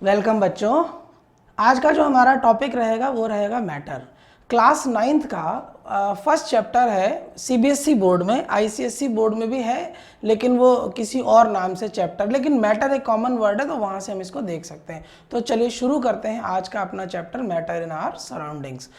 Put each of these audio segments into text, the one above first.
Welcome बच्चों। आज का जो हमारा टॉपिक रहेगा वो रहेगा मैटर। क्लास 9th का फर्स्ट चैप्टर है। सीबीएसई बोर्ड में, आईसीएसई बोर्ड में भी है, लेकिन वो किसी और नाम से चैप्टर, लेकिन मैटर एक कॉमन वर्ड है तो वहाँ से हम इसको देख सकते हैं। तो चलिए शुरू करते हैं आज का अपना chapter matter in our surroundings.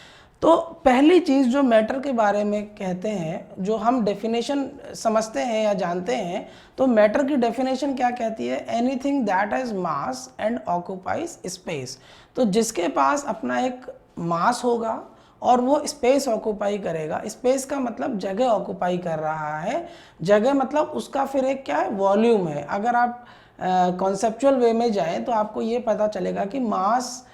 तो पहली चीज़ जो मैटर के बारे में कहते हैं, जो हम डेफिनेशन समझते हैं या जानते हैं, तो मैटर की डेफिनेशन क्या कहती है? Anything that has mass and occupies space. तो जिसके पास अपना एक मास होगा और वो स्पेस ऑक्यूपाई करेगा। स्पेस का मतलब जगह ऑक्यूपाई कर रहा है। जगह मतलब उसका फिर एक क्या है? वॉल्यूम है। अगर आप कॉन्सेप्चुअल वे में जाएं तो आपको ये पता चलेगा कि मास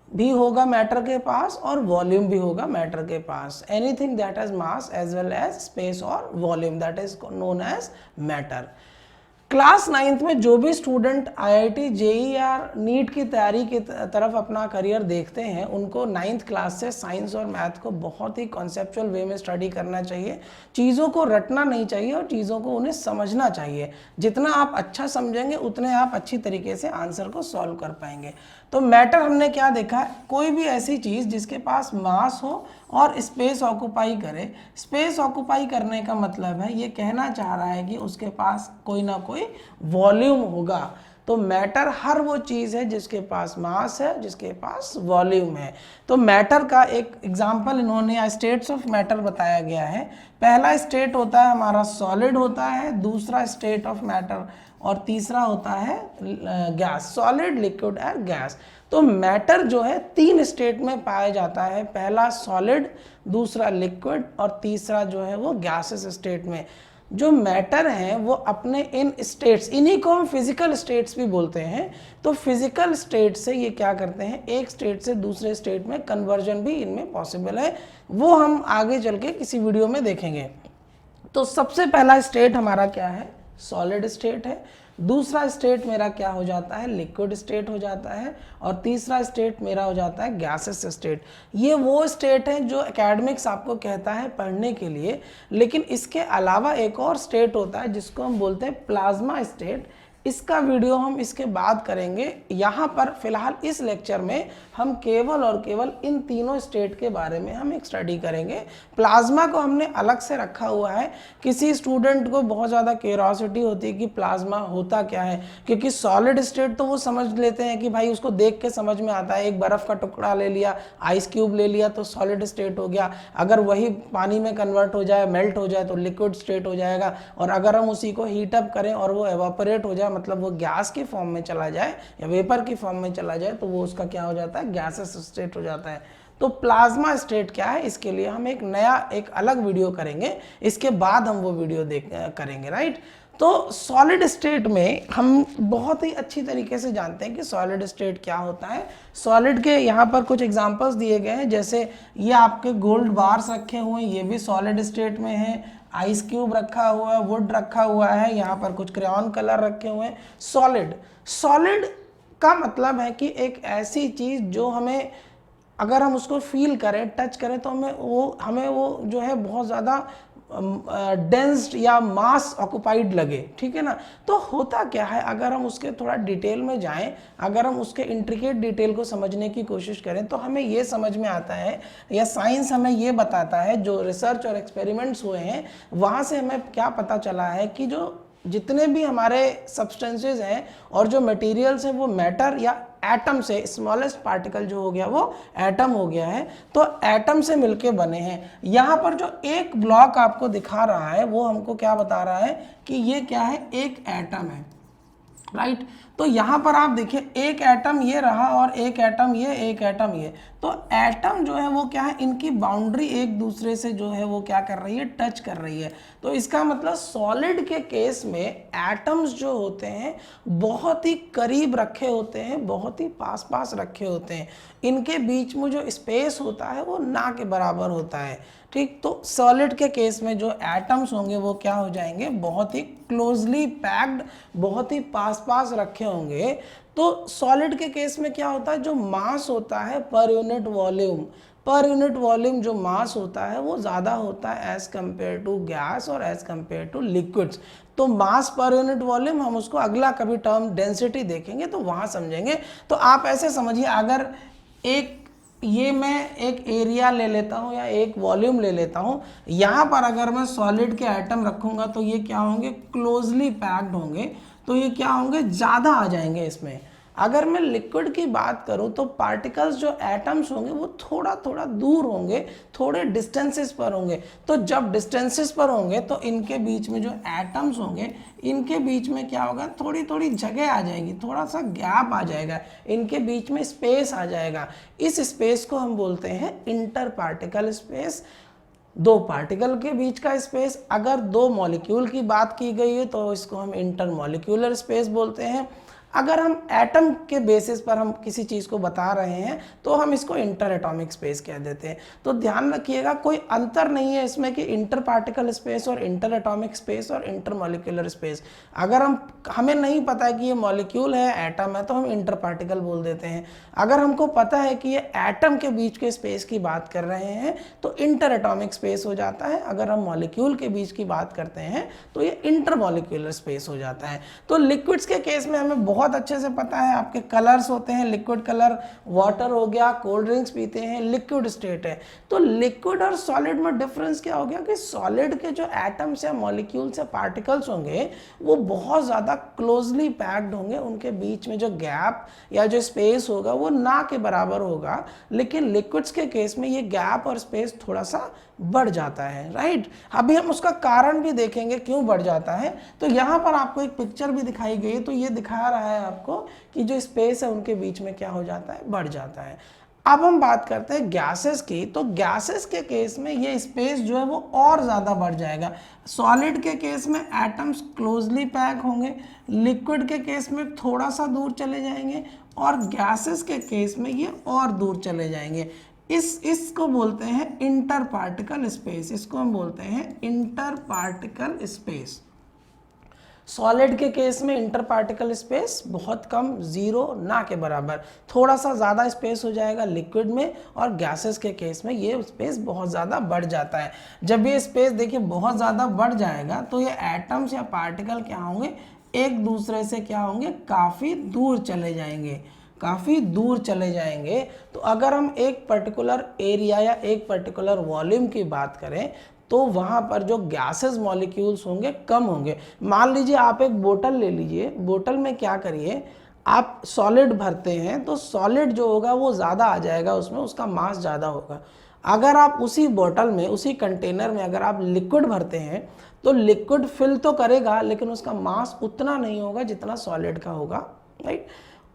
भी होगा मैटर के पास और वॉल्यूम भी होगा मैटर के पास। Anything that has mass as well as space और volume, that is known as matter. Class 9th में जो भी स्टूडेंट आईआईटी जेई या नीट की तैयारी की तरफ अपना करियर देखते हैं, उनको 9th क्लास से साइंस और मैथ को बहुत ही कॉन्सेप्चुअल वे में स्टडी करना चाहिए। चीज़ों को रटना नहीं चाहिए और चीज़ों को उन्हें समझना चाहिए। जितना आप अच्छा समझेंगे उतने आप अच्छी तरीके से आंसर को सॉल्व कर पाएंगे। तो मैटर हमने क्या देखा? कोई भी ऐसी चीज़ जिसके पास मास हो और स्पेस ऑक्यूपाई करे। स्पेस ऑक्यूपाई करने का मतलब है, ये कहना चाह रहा है कि उसके पास कोई ना कोई वॉल्यूम होगा। तो मैटर हर वो चीज़ है जिसके पास मास है, जिसके पास वॉल्यूम है। तो मैटर का एक एग्जांपल इन्होंने स्टेट्स ऑफ मैटर बताया गया है। पहला स्टेट होता है हमारा सॉलिड होता है, दूसरा स्टेट ऑफ मैटर और तीसरा होता है gas. Solid, liquid and gas. तो मैटर जो है 3 स्टेट में पाया जाता है। पहला सॉलिड, दूसरा लिक्विड और तीसरा जो है वो गैसेस स्टेट में। जो मैटर हैं वो अपने इन स्टेट्स, इन्हीं को हम फिजिकल स्टेट्स भी बोलते हैं। तो फिजिकल स्टेट से ये क्या करते हैं? एक स्टेट से दूसरे स्टेट में कन्वर्जन भी इनमें पॉसिबल है। वो हम आगे चल के किसी वीडियो में देखेंगे। तो सबसे पहला स्टेट हमारा क्या है? सॉलिड स्टेट है। दूसरा स्टेट मेरा क्या हो जाता है? लिक्विड स्टेट हो जाता है। और तीसरा स्टेट मेरा हो जाता है गैसेस स्टेट। ये वो स्टेट है जो एकेडमिक्स आपको कहता है पढ़ने के लिए, लेकिन इसके अलावा एक और स्टेट होता है जिसको हम बोलते हैं प्लाज्मा स्टेट। इसका वीडियो हम इसके बाद करेंगे। यहाँ पर फिलहाल इस लेक्चर में हम केवल और केवल इन तीनों स्टेट के बारे में हम एक स्टडी करेंगे। प्लाज्मा को हमने अलग से रखा हुआ है। किसी स्टूडेंट को बहुत ज़्यादा क्यूरियोसिटी होती है कि प्लाज्मा होता क्या है, क्योंकि सॉलिड स्टेट तो वो समझ लेते हैं कि भाई उसको देख के समझ में आता है। एक बर्फ़ का टुकड़ा ले लिया, आइस क्यूब ले लिया तो सॉलिड स्टेट हो गया। अगर वही पानी में कन्वर्ट हो जाए, मेल्ट हो जाए तो लिक्विड स्टेट हो जाएगा। और अगर हम उसी को हीट अप करें और वो एवापोरेट हो जाए, मतलब वो गैस की फॉर्म में चला जाए या वेपर की फॉर्म में चला जाए, तो वो उसका क्या हो जाता है? गैसेस स्टेट हो जाता है। तो प्लाज्मा स्टेट क्या है, इसके लिए हम एक नया एक अलग वीडियो करेंगे। इसके बाद हम वो वीडियो करेंगे, राइट। तो सॉलिड स्टेट में हम बहुत ही अच्छी तरीके से जानते हैं कि सॉलिड स्टेट क्या होता है। सॉलिड के यहाँ पर कुछ एग्जांपल्स दिए गए हैं, जैसे ये आपके गोल्ड बार्स रखे हुए हैं, ये भी सॉलिड स्टेट में है। आइस क्यूब रखा हुआ है, वुड रखा हुआ है, यहाँ पर कुछ क्रेयॉन कलर रखे हुए हैं। सॉलिड, सॉलिड का मतलब है कि एक ऐसी चीज़ जो हमें, अगर हम उसको फील करें, टच करें, तो हमें वो जो है बहुत ज़्यादा डेंस्ड या मास ऑक्युपाइड लगे, ठीक है ना। तो होता क्या है, अगर हम उसके थोड़ा डिटेल में जाएं, अगर हम उसके इंट्रिकेट डिटेल को समझने की कोशिश करें, तो हमें ये समझ में आता है, या साइंस हमें ये बताता है, जो रिसर्च और एक्सपेरिमेंट्स हुए हैं वहाँ से हमें क्या पता चला है कि जो जितने भी हमारे सब्सटेंसेस हैं और जो मटेरियल्स हैं वो मैटर या एटम से, स्मॉलेस्ट पार्टिकल जो हो गया वो एटम हो गया है। तो एटम से मिलके बने हैं। यहाँ पर जो एक ब्लॉक आपको दिखा रहा है वो हमको क्या बता रहा है कि ये क्या है? एक एटम है, राइट। तो यहाँ पर आप देखिए, एक एटम ये रहा और एक एटम ये, एक एटम ये। तो एटम जो है वो क्या है? इनकी बाउंड्री एक दूसरे से जो है वो क्या कर रही है? टच कर रही है। तो इसका मतलब सॉलिड के केस में एटम्स जो होते हैं बहुत ही करीब रखे होते हैं, बहुत ही पास पास रखे होते हैं। इनके बीच में जो स्पेस होता है वो ना के बराबर होता है, ठीक। तो सॉलिड के केस में जो एटम्स होंगे वो क्या हो जाएंगे? बहुत ही क्लोजली पैक्ड, बहुत ही पास पास रखे होंगे। तो सॉलिड के केस में क्या होता है? जो मास होता है per unit volume, per unit volume जो मास होता है वो ज़्यादा होता है एज़ कम्पेयर टू गैस और एज़ कम्पेयर टू लिक्विड्स। तो मास पर यूनिट वॉल्यूम हम उसको अगला कभी टर्म डेंसिटी देखेंगे तो वहाँ समझेंगे। तो आप ऐसे समझिए, अगर ये मैं एक एरिया ले लेता हूँ या एक वॉल्यूम ले लेता हूँ, यहाँ पर अगर मैं सॉलिड के आइटम रखूँगा तो ये क्या होंगे, क्लोजली पैक्ड होंगे, तो ये क्या होंगे, ज़्यादा आ जाएंगे इसमें। अगर मैं लिक्विड की बात करूं तो पार्टिकल्स जो एटम्स होंगे वो थोड़ा थोड़ा दूर होंगे, थोड़े डिस्टेंसेस पर होंगे। तो जब डिस्टेंसेस पर होंगे तो इनके बीच में जो एटम्स होंगे इनके बीच में क्या होगा, थोड़ी थोड़ी जगह आ जाएगी, थोड़ा सा गैप आ जाएगा, इनके बीच में स्पेस आ जाएगा। इस स्पेस को हम बोलते हैं इंटर पार्टिकल स्पेस, दो पार्टिकल के बीच का स्पेस। अगर दो मॉलिक्यूल की बात की गई है तो इसको हम इंटर मॉलिक्यूलर स्पेस बोलते हैं। अगर हम एटम के बेसिस पर हम किसी चीज़ को बता रहे हैं तो हम इसको इंटर एटॉमिक स्पेस कह देते हैं। तो ध्यान रखिएगा, कोई अंतर नहीं है इसमें कि इंटर पार्टिकल स्पेस और इंटर एटॉमिक स्पेस और इंटर मॉलिक्यूलर स्पेस। अगर हमें नहीं पता है कि ये मॉलिक्यूल है, एटम है, तो हम इंटर पार्टिकल बोल देते हैं। अगर हमको पता है कि ये एटम के बीच के स्पेस की बात कर रहे हैं तो इंटर एटॉमिक स्पेस हो जाता है। अगर हम मॉलिक्यूल के बीच की बात करते हैं तो ये इंटर मॉलिक्यूलर स्पेस हो जाता है। तो लिक्विड्स के केस में हमें बहुत अच्छे से पता है, आपके कलर्स होते हैं, लिक्विड कलर, वाटर हो गया, कोल्ड ड्रिंक्स पीते हैं, लिक्विड स्टेट है। तो लिक्विड और सॉलिड में डिफरेंस क्या हो गया कि सॉलिड के जो एटम्स या मॉलिक्यूल्स या पार्टिकल्स होंगे वो बहुत ज़्यादा क्लोजली पैक्ड होंगे, उनके बीच में जो गैप या जो स्पेस होगा वो ना के बराबर होगा। लेकिन लिक्विड्स के केस में ये गैप और स्पेस थोड़ा सा बढ़ जाता है, राइट। अभी हम उसका कारण भी देखेंगे क्यों बढ़ जाता है। तो यहाँ पर आपको एक पिक्चर भी दिखाई गई है, तो ये दिखा रहा है आपको कि जो स्पेस है उनके बीच में क्या हो जाता है, बढ़ जाता है। अब हम बात करते हैं गैसेस की। तो गैसेस के केस में ये स्पेस जो है वो और ज़्यादा बढ़ जाएगा। सॉलिड के केस में एटम्स क्लोजली पैक होंगे, लिक्विड के केस में थोड़ा सा दूर चले जाएंगे, और गैसेस के केस में ये और दूर चले जाएंगे। इसको बोलते हैं इंटर पार्टिकल स्पेस, इसको हम बोलते हैं इंटर पार्टिकल स्पेस। सॉलिड के केस में इंटर पार्टिकल स्पेस बहुत कम, जीरो, ना के बराबर, थोड़ा सा ज़्यादा स्पेस हो जाएगा लिक्विड में, और गैसेस के केस में ये स्पेस बहुत ज़्यादा बढ़ जाता है। जब ये स्पेस देखिए बहुत ज़्यादा बढ़ जाएगा तो ये एटम्स या पार्टिकल क्या होंगे, एक दूसरे से क्या होंगे, काफ़ी दूर चले जाएंगे, काफ़ी दूर चले जाएंगे। तो अगर हम एक पर्टिकुलर एरिया या एक पर्टिकुलर वॉल्यूम की बात करें तो वहाँ पर जो गैसेस मॉलिक्यूल्स होंगे कम होंगे। मान लीजिए आप एक बोतल ले लीजिए, बोतल में क्या करिए, आप सॉलिड भरते हैं तो सॉलिड जो होगा वो ज़्यादा आ जाएगा, उसमें उसका मास ज़्यादा होगा। अगर आप उसी बोतल में, उसी कंटेनर में अगर आप लिक्विड भरते हैं तो लिक्विड फिल तो करेगा लेकिन उसका मास उतना नहीं होगा जितना सॉलिड का होगा, राइट।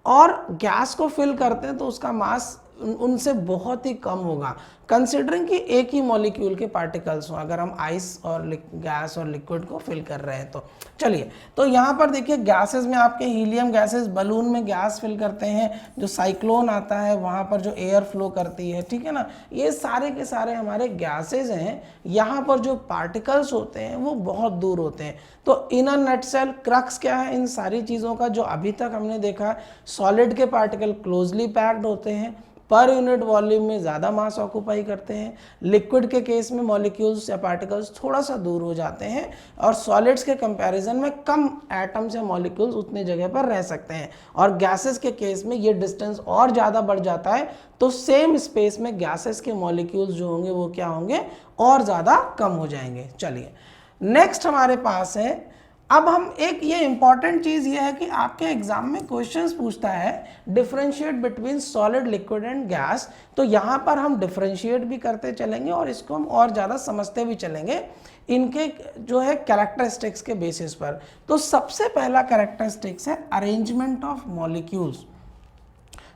और गैस को फिल करते हैं तो उसका मास उनसे बहुत ही कम होगा, कंसिडरिंग कि एक ही मॉलिक्यूल के पार्टिकल्स हो, अगर हम आइस और गैस और लिक्विड को फिल कर रहे हैं तो। चलिए, तो यहाँ पर देखिए गैसेस में आपके हीलियम गैसेस बलून में गैस फिल करते हैं, जो साइक्लोन आता है वहाँ पर जो एयर फ्लो करती है, ठीक है ना, ये सारे के सारे हमारे गैसेज हैं। यहाँ पर जो पार्टिकल्स होते हैं वो बहुत दूर होते हैं। तो इन अ नटसेल क्रक्स क्या है इन सारी चीज़ों का, जो अभी तक हमने देखा, सॉलिड के पार्टिकल क्लोजली पैक्ड होते हैं, पर यूनिट वॉल्यूम में ज़्यादा मास ऑक्यूपाई करते हैं, लिक्विड के केस में मॉलिक्यूल्स या पार्टिकल्स थोड़ा सा दूर हो जाते हैं, और सॉलिड्स के कंपैरिजन में कम एटम्स या मॉलिक्यूल्स उतनी जगह पर रह सकते हैं, और गैसेस के केस में ये डिस्टेंस और ज़्यादा बढ़ जाता है। तो सेम स्पेस में गैसेस के मॉलिक्यूल्स जो होंगे वो क्या होंगे, और ज़्यादा कम हो जाएंगे। चलिए नेक्स्ट हमारे पास है, अब हम एक ये इंपॉर्टेंट चीज़ ये है कि आपके एग्जाम में क्वेश्चंस पूछता है differentiate between solid, liquid and gas. तो यहाँ पर हम डिफरेंशिएट भी करते चलेंगे और इसको हम और ज़्यादा समझते भी चलेंगे इनके जो है कैरेक्टरिस्टिक्स के बेसिस पर। तो सबसे पहला कैरेक्टरिस्टिक्स है अरेंजमेंट ऑफ मॉलिक्यूल्स।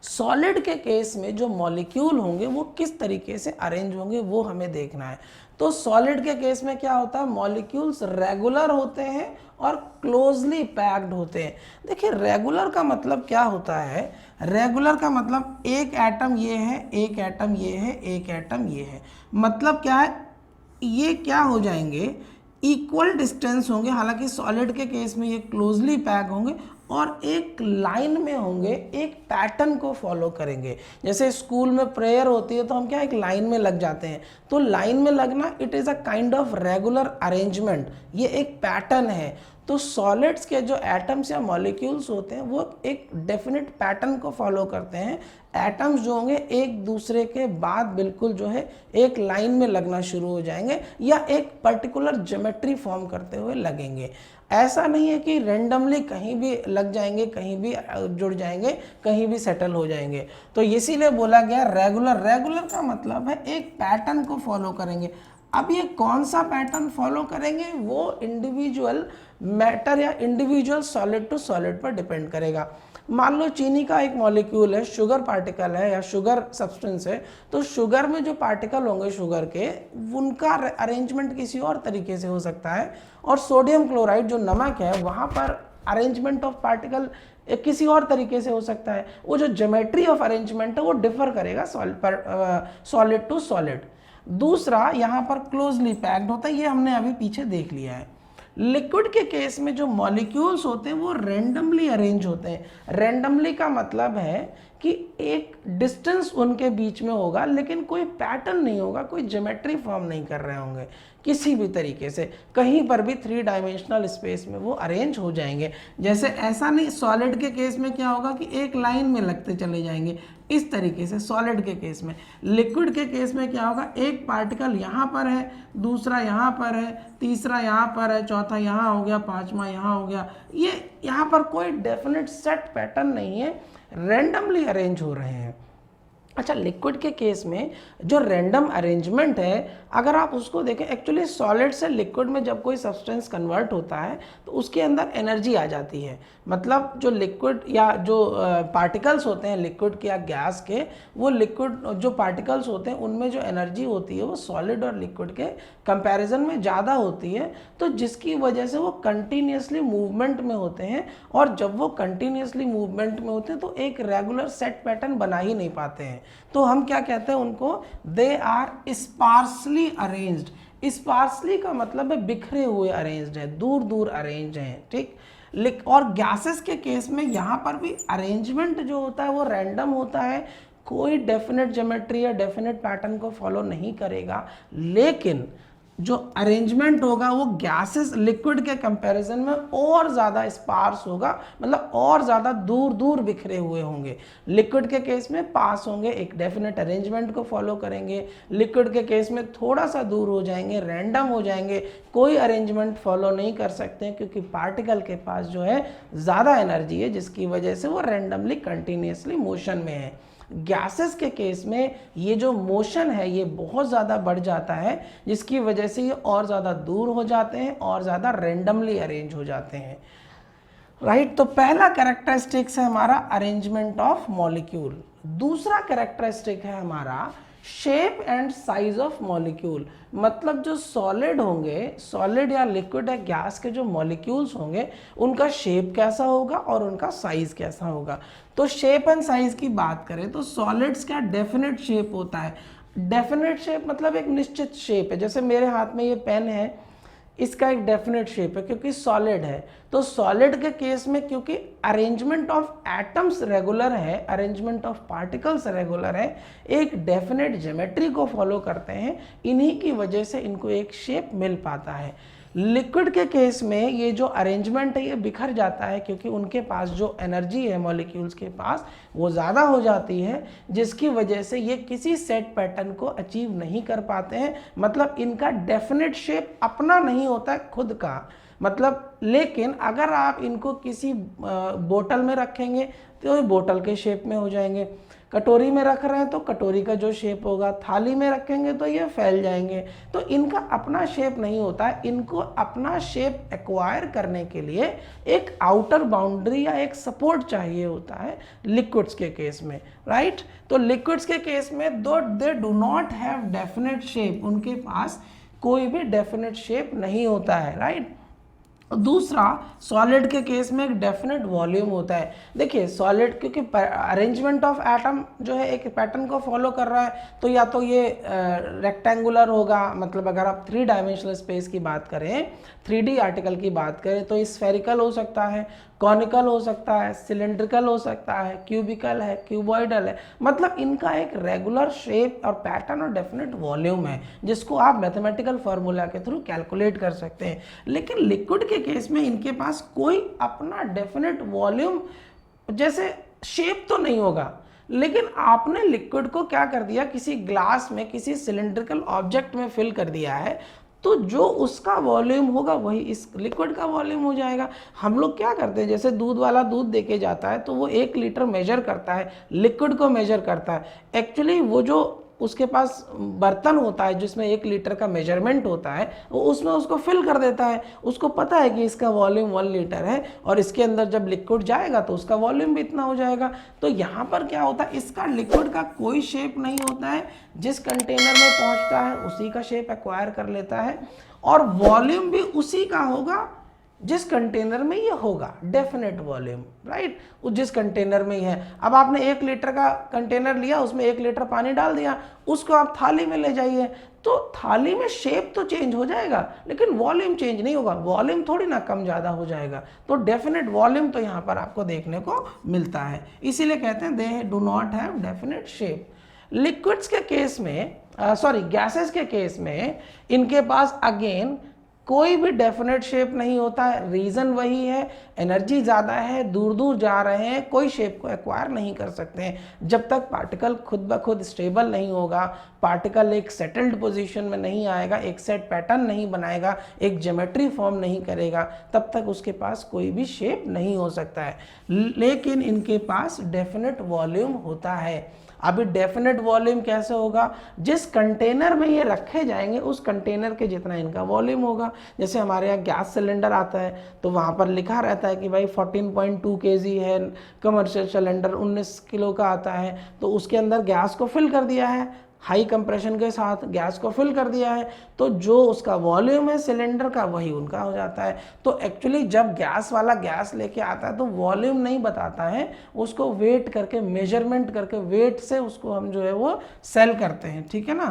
सॉलिड के केस में जो मॉलिक्यूल होंगे वो किस तरीके से अरेंज होंगे वो हमें देखना है। तो सॉलिड के केस में क्या होता है, मॉलिक्यूल्स रेगुलर होते हैं और क्लोजली पैक्ड होते हैं। देखिए रेगुलर का मतलब क्या होता है, रेगुलर का मतलब एक एटम ये है, एक एटम ये है, एक एटम ये है। मतलब क्या है, ये क्या हो जाएंगे, इक्वल डिस्टेंस होंगे, हालांकि सॉलिड के केस में ये क्लोजली पैक होंगे और एक लाइन में होंगे, एक पैटर्न को फॉलो करेंगे। जैसे स्कूल में प्रेयर होती है तो हम क्या एक लाइन में लग जाते हैं, तो लाइन में लगना it is a kind of regular arrangement, ये एक पैटर्न है। तो सॉलिड्स के जो एटम्स या मॉलिक्यूल्स होते हैं वो एक डेफिनेट पैटर्न को फॉलो करते हैं। एटम्स जो होंगे एक दूसरे के बाद बिल्कुल जो है एक लाइन में लगना शुरू हो जाएंगे या एक पर्टिकुलर ज्योमेट्री फॉर्म करते हुए लगेंगे। ऐसा नहीं है कि रेंडमली कहीं भी लग जाएंगे, कहीं भी जुड़ जाएंगे, कहीं भी सेटल हो जाएंगे। तो इसीलिए बोला गया रेगुलर। रेगुलर का मतलब है एक पैटर्न को फॉलो करेंगे। अब ये कौन सा पैटर्न फॉलो करेंगे वो इंडिविजुअल मैटर या इंडिविजुअल सॉलिड टू सॉलिड पर डिपेंड करेगा। मान लो चीनी का एक मॉलिक्यूल है, शुगर पार्टिकल है या शुगर सब्सटेंस है, तो शुगर में जो पार्टिकल होंगे शुगर के, उनका अरेंजमेंट किसी और तरीके से हो सकता है। और सोडियम क्लोराइड जो नमक है वहाँ पर अरेंजमेंट ऑफ पार्टिकल किसी और तरीके से हो सकता है। वो जो ज्योमेट्री ऑफ अरेंजमेंट है वो डिफर करेगा सॉलिड टू सॉलिड। दूसरा यहाँ पर क्लोजली पैक्ड होता है, ये हमने अभी पीछे देख लिया है। लिक्विड के केस में जो मॉलिक्यूल्स होते हैं वो रैंडमली अरेंज होते हैं। रैंडमली का मतलब है कि एक डिस्टेंस उनके बीच में होगा लेकिन कोई पैटर्न नहीं होगा, कोई ज्योमेट्री फॉर्म नहीं कर रहे होंगे किसी भी तरीके से, कहीं पर भी 3 डायमेंशनल स्पेस में वो अरेंज हो जाएंगे। जैसे ऐसा नहीं, सॉलिड के केस में क्या होगा कि एक लाइन में लगते चले जाएंगे इस तरीके से सॉलिड के केस में। लिक्विड के केस में क्या होगा, एक पार्टिकल यहाँ पर है, दूसरा यहाँ पर है, तीसरा यहाँ पर है, चौथा यहाँ हो गया, पांचवा यहाँ हो गया। ये यहाँ पर कोई डेफिनेट सेट पैटर्न नहीं है, रैंडमली अरेंज हो रहे हैं। अच्छा, लिक्विड के केस में जो रैंडम अरेंजमेंट है अगर आप उसको देखें, एक्चुअली सॉलिड से लिक्विड में जब कोई सब्सटेंस कन्वर्ट होता है तो उसके अंदर एनर्जी आ जाती है। मतलब जो लिक्विड या जो पार्टिकल्स होते हैं लिक्विड के या गैस के, वो लिक्विड जो पार्टिकल्स होते हैं उनमें जो एनर्जी होती है वो सॉलिड और लिक्विड के कंपैरिजन में ज़्यादा होती है, तो जिसकी वजह से वो कंटिन्यूसली मूवमेंट में होते हैं। और जब वो कंटिन्यूसली मूवमेंट में होते हैं तो एक रेगुलर सेट पैटर्न बना ही नहीं पाते हैं। तो हम क्या कहते हैं उनको, they are sparsely arranged. Sparsely का मतलब है बिखरे हुए अरेंज्ड है, दूर दूर अरेंज हैं, ठीक। और गैसेस के केस में यहाँ पर भी अरेंजमेंट जो होता है वो रैंडम होता है, कोई डेफिनेट ज्योमेट्री या डेफिनेट पैटर्न को फॉलो नहीं करेगा। लेकिन जो अरेंजमेंट होगा वो गैसेस लिक्विड के कंपैरिजन में और ज़्यादा स्पार्स होगा, मतलब और ज़्यादा दूर दूर बिखरे हुए होंगे। लिक्विड के केस में पास होंगे, एक डेफिनेट अरेंजमेंट को फॉलो करेंगे। लिक्विड के केस में थोड़ा सा दूर हो जाएंगे, रैंडम हो जाएंगे, कोई अरेंजमेंट फॉलो नहीं कर सकते हैं क्योंकि पार्टिकल के पास जो है ज़्यादा एनर्जी है, जिसकी वजह से वो रैंडमली कंटिन्यूसली मोशन में है। गैसेस के केस में ये जो मोशन है ये बहुत ज़्यादा बढ़ जाता है, जिसकी वजह से ये और ज़्यादा दूर हो जाते हैं और ज़्यादा रैंडमली अरेंज हो जाते हैं, राइट। तो पहला कैरेक्टरिस्टिक्स है हमारा अरेंजमेंट ऑफ मॉलिक्यूल। दूसरा कैरेक्टरिस्टिक है हमारा shape and size of molecule. मतलब जो सॉलिड होंगे, सॉलिड या लिक्विड या गैस के जो मॉलिक्यूल्स होंगे उनका शेप कैसा होगा और उनका साइज कैसा होगा। तो शेप एंड साइज की बात करें तो सॉलिड्स का डेफिनेट शेप होता है। डेफिनेट शेप मतलब एक निश्चित शेप है। जैसे मेरे हाथ में ये पेन है, इसका एक डेफिनेट शेप है क्योंकि सॉलिड है। तो सॉलिड के केस में क्योंकि अरेंजमेंट ऑफ एटम्स रेगुलर है, अरेंजमेंट ऑफ पार्टिकल्स रेगुलर है, एक डेफिनेट ज्योमेट्री को फॉलो करते हैं, इन्हीं की वजह से इनको एक शेप मिल पाता है। लिक्विड के केस में ये जो अरेंजमेंट है ये बिखर जाता है क्योंकि उनके पास जो एनर्जी है मॉलिक्यूल्स के पास वो ज़्यादा हो जाती है, जिसकी वजह से ये किसी सेट पैटर्न को अचीव नहीं कर पाते हैं। मतलब इनका डेफिनेट शेप अपना नहीं होता है खुद का, मतलब। लेकिन अगर आप इनको किसी बोतल में रखेंगे तो ये बोतल के शेप में हो जाएंगे, कटोरी में रख रहे हैं तो कटोरी का जो शेप होगा, थाली में रखेंगे तो ये फैल जाएंगे। तो इनका अपना शेप नहीं होता है। इनको अपना शेप एक्वायर करने के लिए एक आउटर बाउंड्री या एक सपोर्ट चाहिए होता है लिक्विड्स के केस में, राइट। तो लिक्विड्स के केस में they do not have definite shape, उनके पास कोई भी डेफिनेट शेप नहीं होता है, राइट। दूसरा, सॉलिड के केस में एक डेफिनेट वॉल्यूम होता है। देखिए सॉलिड क्योंकि अरेंजमेंट ऑफ एटम जो है एक पैटर्न को फॉलो कर रहा है, तो या तो ये रेक्टेंगुलर होगा, मतलब अगर आप 3 डायमेंशनल स्पेस की बात करें, 3D आर्टिकल की बात करें, तो स्फेरिकल हो सकता है, कॉनिकल हो सकता है, सिलेंड्रिकल हो सकता है, क्यूबिकल है, क्यूबॉइडल है। मतलब इनका एक रेगुलर शेप और पैटर्न और डेफिनेट वॉल्यूम है जिसको आप मैथमेटिकल फार्मूला के थ्रू कैलकुलेट कर सकते हैं। लेकिन लिक्विड के केस में इनके पास कोई अपना डेफिनेट वॉल्यूम जैसे शेप तो नहीं होगा, लेकिन आपने लिक्विड को क्या कर दिया, किसी ग्लास में किसी सिलेंड्रिकल ऑब्जेक्ट में फिल कर दिया है, तो जो उसका वॉल्यूम होगा वही इस लिक्विड का वॉल्यूम हो जाएगा। हम लोग क्या करते हैं, जैसे दूध वाला दूध देके जाता है तो वो 1 लीटर मेजर करता है, लिक्विड को मेजर करता है। एक्चुअली वो जो उसके पास बर्तन होता है जिसमें 1 लीटर का मेजरमेंट होता है, वो उसमें उसको फिल कर देता है। उसको पता है कि इसका वॉल्यूम 1 लीटर है और इसके अंदर जब लिक्विड जाएगा तो उसका वॉल्यूम भी इतना हो जाएगा। तो यहाँ पर क्या होता है, इसका लिक्विड का कोई शेप नहीं होता है, जिस कंटेनर में पहुँचता है उसी का शेप एक्वायर कर लेता है और वॉल्यूम भी उसी का होगा जिस कंटेनर में ये होगा, डेफिनेट वॉल्यूम, राइट, वो जिस कंटेनर में ही है। अब आपने 1 लीटर का कंटेनर लिया, उसमें 1 लीटर पानी डाल दिया, उसको आप थाली में ले जाइए, तो थाली में शेप तो चेंज हो जाएगा लेकिन वॉल्यूम चेंज नहीं होगा, वॉल्यूम थोड़ी ना कम ज़्यादा हो जाएगा। तो डेफिनेट वॉल्यूम तो यहाँ पर आपको देखने को मिलता है, इसीलिए कहते हैं they do not have definite shape. Liquids के केस में गैसेस के केस में इनके पास अगेन कोई भी डेफिनेट शेप नहीं होता है। रीज़न वही है, एनर्जी ज़्यादा है, दूर दूर जा रहे हैं, कोई शेप को एक्वायर नहीं कर सकते हैं। जब तक पार्टिकल खुद ब खुद स्टेबल नहीं होगा, पार्टिकल एक सेटल्ड पोजीशन में नहीं आएगा, एक सेट पैटर्न नहीं बनाएगा, एक ज्योमेट्री फॉर्म नहीं करेगा, तब तक उसके पास कोई भी शेप नहीं हो सकता है। लेकिन इनके पास डेफिनेट वॉल्यूम होता है। अभी डेफिनेट वॉल्यूम कैसे होगा, जिस कंटेनर में ये रखे जाएंगे उस कंटेनर के जितना इनका वॉल्यूम होगा। जैसे हमारे यहाँ गैस सिलेंडर आता है तो वहाँ पर लिखा रहता है कि भाई 14.2 kg है, कमर्शियल सिलेंडर 19 किलो का आता है, तो उसके अंदर गैस को फिल कर दिया है, हाई कंप्रेशन के साथ गैस को फिल कर दिया है, तो जो उसका वॉल्यूम है सिलेंडर का वही उनका हो जाता है। तो एक्चुअली जब गैस वाला गैस लेके आता है तो वॉल्यूम नहीं बताता है, उसको वेट करके मेजरमेंट करके वेट से उसको हम जो है वो सेल करते हैं, ठीक है ना।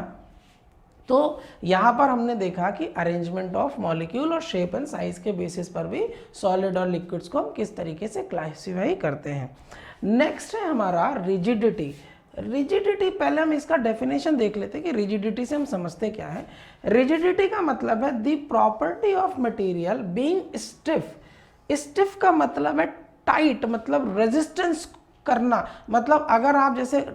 तो यहाँ पर हमने देखा कि अरेंजमेंट ऑफ मॉलिक्यूल और शेप एंड साइज के बेसिस पर भी सॉलिड और लिक्विड्स को हम किस तरीके से क्लासिफाई करते हैं। नेक्स्ट है हमारा रिजिडिटी। रिजिडिटी, पहले हम इसका डेफिनेशन देख लेते हैं कि रिजिडिटी से हम समझते क्या है। रिजिडिटी का मतलब है the property of material being stiff. Stiff का मतलब है टाइट, मतलब रेजिस्टेंस करना, मतलब अगर आप जैसे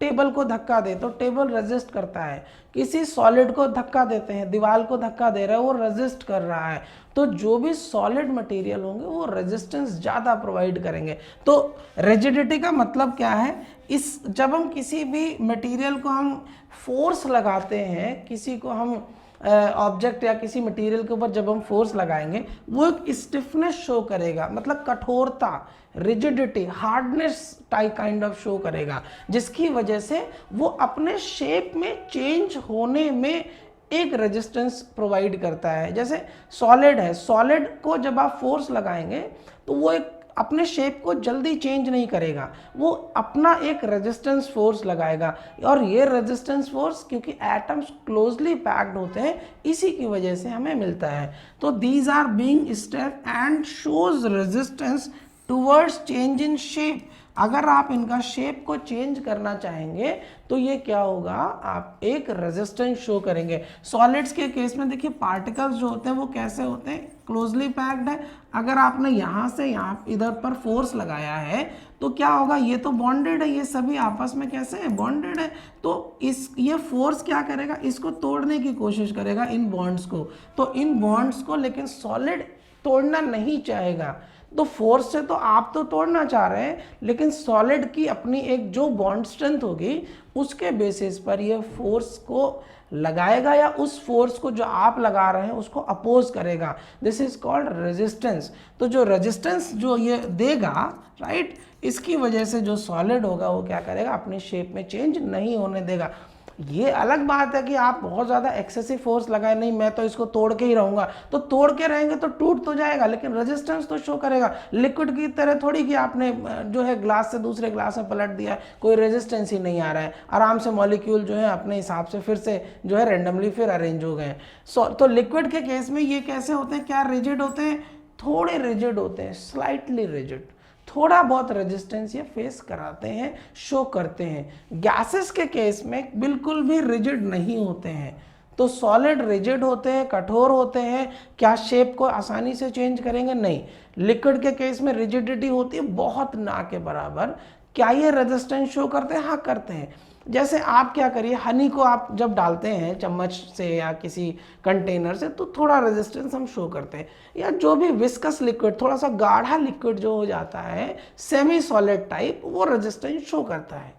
टेबल को धक्का दे तो टेबल रेजिस्ट करता है, किसी सॉलिड को धक्का देते हैं, दीवार को धक्का दे रहा है, वो रेजिस्ट कर रहा है। तो जो भी सॉलिड मटेरियल होंगे वो रेजिस्टेंस ज़्यादा प्रोवाइड करेंगे। तो रिजिडिटी का मतलब क्या है, इस जब हम किसी भी मटेरियल को हम फोर्स लगाते हैं, किसी को हम ऑब्जेक्ट या किसी मटेरियल के ऊपर जब हम फोर्स लगाएंगे वो एक स्टिफनेस शो करेगा, मतलब कठोरता, rigidity, hardness type kind of show करेगा, जिसकी वजह से वो अपने शेप में चेंज होने में एक रेजिस्टेंस प्रोवाइड करता है। जैसे सॉलिड है, सॉलिड को जब आप फोर्स लगाएंगे तो वो एक अपने शेप को जल्दी चेंज नहीं करेगा, वो अपना एक रेजिस्टेंस फोर्स लगाएगा, और ये रेजिस्टेंस फोर्स क्योंकि एटम्स क्लोजली पैक्ड होते हैं इसी की वजह से हमें मिलता है। तो these are being stiff and shows resistance towards change in shape. अगर आप इनका शेप को चेंज करना चाहेंगे तो ये क्या होगा, आप एक रेजिस्टेंस शो करेंगे। सॉलिड्स के केस में देखिए पार्टिकल्स जो होते हैं वो कैसे होते हैं, क्लोजली पैक्ड है। अगर आपने यहाँ से यहाँ इधर पर फोर्स लगाया है तो क्या होगा, ये तो बॉन्डेड है, ये सभी आपस में कैसे है, बॉन्डेड है। तो ये फोर्स क्या करेगा, इसको तोड़ने की कोशिश करेगा, इन बॉन्ड्स को। तो इन बॉन्ड्स को लेकिन सॉलिड तोड़ना नहीं चाहेगा। तो फोर्स से तो आप तो तोड़ना चाह रहे हैं, लेकिन सॉलिड की अपनी एक जो बॉन्ड स्ट्रेंथ होगी उसके बेसिस पर ये फोर्स को लगाएगा या उस फोर्स को जो आप लगा रहे हैं उसको अपोज करेगा। This is called resistance. तो जो रेजिस्टेंस जो ये देगा, राइट, इसकी वजह से जो सॉलिड होगा वो क्या करेगा, अपनी शेप में चेंज नहीं होने देगा। ये अलग बात है कि आप बहुत ज़्यादा एक्सेसिव फोर्स लगाए, नहीं मैं तो इसको तोड़ के ही रहूँगा, तो तोड़ के रहेंगे तो टूट तो जाएगा लेकिन रेजिस्टेंस तो शो करेगा। लिक्विड की तरह थोड़ी कि आपने जो है ग्लास से दूसरे ग्लास में पलट दिया, कोई रेजिस्टेंस ही नहीं आ रहा है, आराम से मॉलिक्यूल जो है अपने हिसाब से फिर से जो है रेंडमली फिर अरेंज हो गए। तो लिक्विड के केस में ये कैसे होते हैं, क्या रिजिड होते हैं, थोड़े रिजिड होते हैं, स्लाइटली रिजिड, थोड़ा बहुत रेजिस्टेंस ये फेस कराते हैं, शो करते हैं। गैसेस के केस में बिल्कुल भी रिजिड नहीं होते हैं। तो सॉलिड रिजिड होते हैं, कठोर होते हैं, क्या शेप को आसानी से चेंज करेंगे, नहीं। लिक्विड के केस में रिजिडिटी होती है बहुत ना के बराबर। क्या ये रेजिस्टेंस शो करते हैं, हाँ करते हैं। जैसे आप क्या करिए, हनी को आप जब डालते हैं चम्मच से या किसी कंटेनर से तो थोड़ा रेजिस्टेंस हम शो करते हैं, या जो भी विस्कस लिक्विड, थोड़ा सा गाढ़ा लिक्विड जो हो जाता है सेमी सॉलिड टाइप, वो रेजिस्टेंस शो करता है।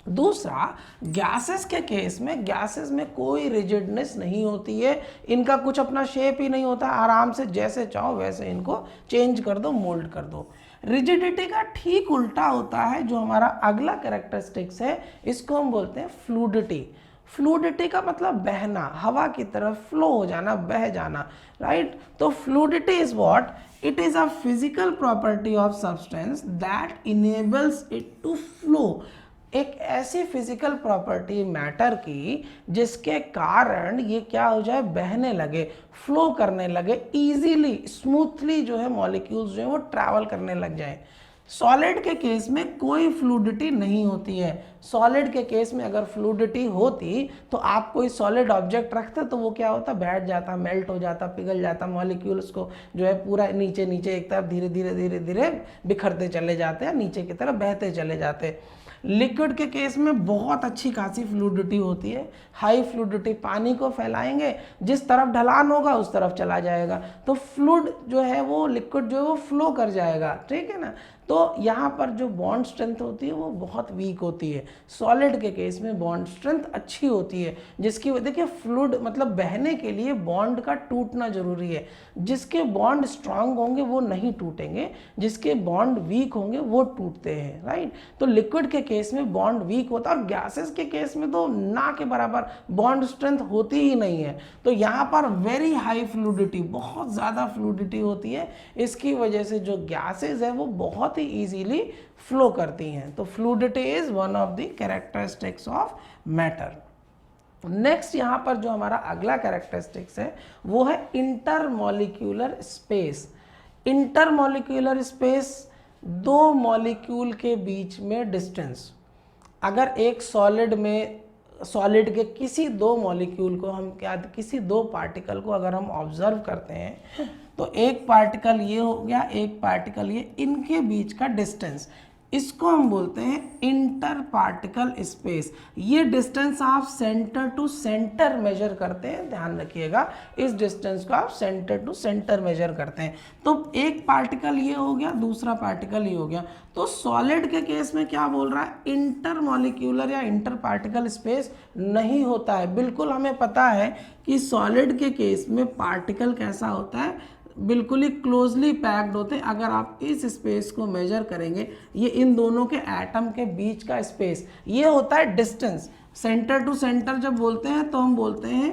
दूसरा, गैसेस के केस में, गैसेस में कोई रिजिडनेस नहीं होती है, इनका कुछ अपना शेप ही नहीं होता, आराम से जैसे चाहो वैसे इनको चेंज कर दो, मोल्ड कर दो। रिजिडिटी का ठीक उल्टा होता है जो हमारा अगला कैरेक्टरिस्टिक्स है, इसको हम बोलते हैं फ्लूडिटी। फ्लूडिटी का मतलब बहना, हवा की तरफ फ्लो हो जाना, बह जाना, राइट। तो fluidity is what, it is a physical property of substance that enables it to flow. एक ऐसी फिजिकल प्रॉपर्टी मैटर की जिसके कारण ये क्या हो जाए, बहने लगे, फ्लो करने लगे, इजीली स्मूथली जो है मॉलिक्यूल्स जो है वो ट्रैवल करने लग जाए। सॉलिड के केस में कोई फ्लूडिटी नहीं होती है। सॉलिड के केस में अगर फ्लूडिटी होती तो आप कोई सॉलिड ऑब्जेक्ट रखते तो वो क्या होता, बैठ जाता, मेल्ट हो जाता, पिघल जाता, मॉलिक्यूल्स को जो है पूरा नीचे नीचे एक तरफ धीरे धीरे धीरे धीरे बिखरते चले जाते हैं, नीचे की तरफ बहते चले जाते। लिक्विड के केस में बहुत अच्छी खासी फ्लूडिटी होती है, हाई फ्लूडिटी। पानी को फैलाएंगे, जिस तरफ ढलान होगा उस तरफ चला जाएगा, तो फ्लूड जो है वो, लिक्विड जो है वो फ्लो कर जाएगा, ठीक है ना। तो यहाँ पर जो बॉन्ड स्ट्रेंथ होती है वो बहुत वीक होती है। सॉलिड के केस में बॉन्ड स्ट्रेंथ अच्छी होती है, जिसकी वजह, देखिए फ्लूड मतलब बहने के लिए बॉन्ड का टूटना जरूरी है। जिसके बॉन्ड स्ट्रांग होंगे वो नहीं टूटेंगे, जिसके बॉन्ड वीक होंगे वो टूटते हैं, राइट। तो लिक्विड के केस में बॉन्ड वीक होता है और गैसेस के केस में तो ना के बराबर बॉन्ड स्ट्रेंथ होती ही नहीं है। तो यहाँ पर वेरी हाई फ्लूडिटी, बहुत ज़्यादा फ्लूडिटी होती है, इसकी वजह से जो गैसेस है वो बहुत ही इजीली फ्लो करती हैं। तो fluidity is one of the characteristics of matter. Next यहाँ पर जो हमारा अगला कैरेक्टरिस्टिक्स है वो है इंटरमॉलिक्यूलर स्पेस। इंटरमॉलिक्यूलर स्पेस, दो मॉलिक्यूल के बीच में डिस्टेंस। अगर एक सॉलिड में, सॉलिड के किसी दो मॉलिक्यूल को हम क्या, किसी दो पार्टिकल को अगर हम ऑब्जर्व करते हैं तो एक पार्टिकल ये हो गया, एक पार्टिकल ये, इनके बीच का डिस्टेंस, इसको हम बोलते हैं इंटर पार्टिकल स्पेस। ये डिस्टेंस आप सेंटर टू सेंटर मेजर करते हैं, ध्यान रखिएगा, इस डिस्टेंस को आप सेंटर टू सेंटर मेजर करते हैं। तो एक पार्टिकल ये हो गया, दूसरा पार्टिकल ये हो गया। तो सॉलिड के केस में क्या बोल रहा है, इंटर मॉलिक्यूलर या इंटर पार्टिकल स्पेस नहीं होता है। बिल्कुल हमें पता है कि सॉलिड के केस में पार्टिकल कैसा होता है, बिल्कुल ही क्लोजली पैक्ड होते हैं। अगर आप इस स्पेस को मेजर करेंगे, ये इन दोनों के एटम के बीच का स्पेस, ये होता है डिस्टेंस। सेंटर टू सेंटर जब बोलते हैं तो हम बोलते हैं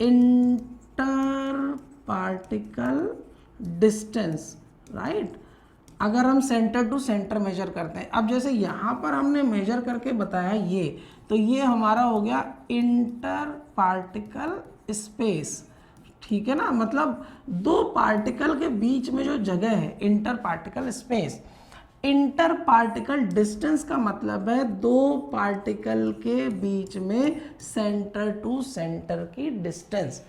इंटर पार्टिकल डिस्टेंस, राइट। अगर हम सेंटर टू सेंटर मेजर करते हैं, अब जैसे यहाँ पर हमने मेजर करके बताया ये, तो ये हमारा हो गया इंटर पार्टिकल स्पेस, ठीक है ना। मतलब दो पार्टिकल के बीच में जो जगह है, inter particle space. Inter particle distance का मतलब है दो पार्टिकल के बीच में सेंटर टू सेंटर की डिस्टेंस,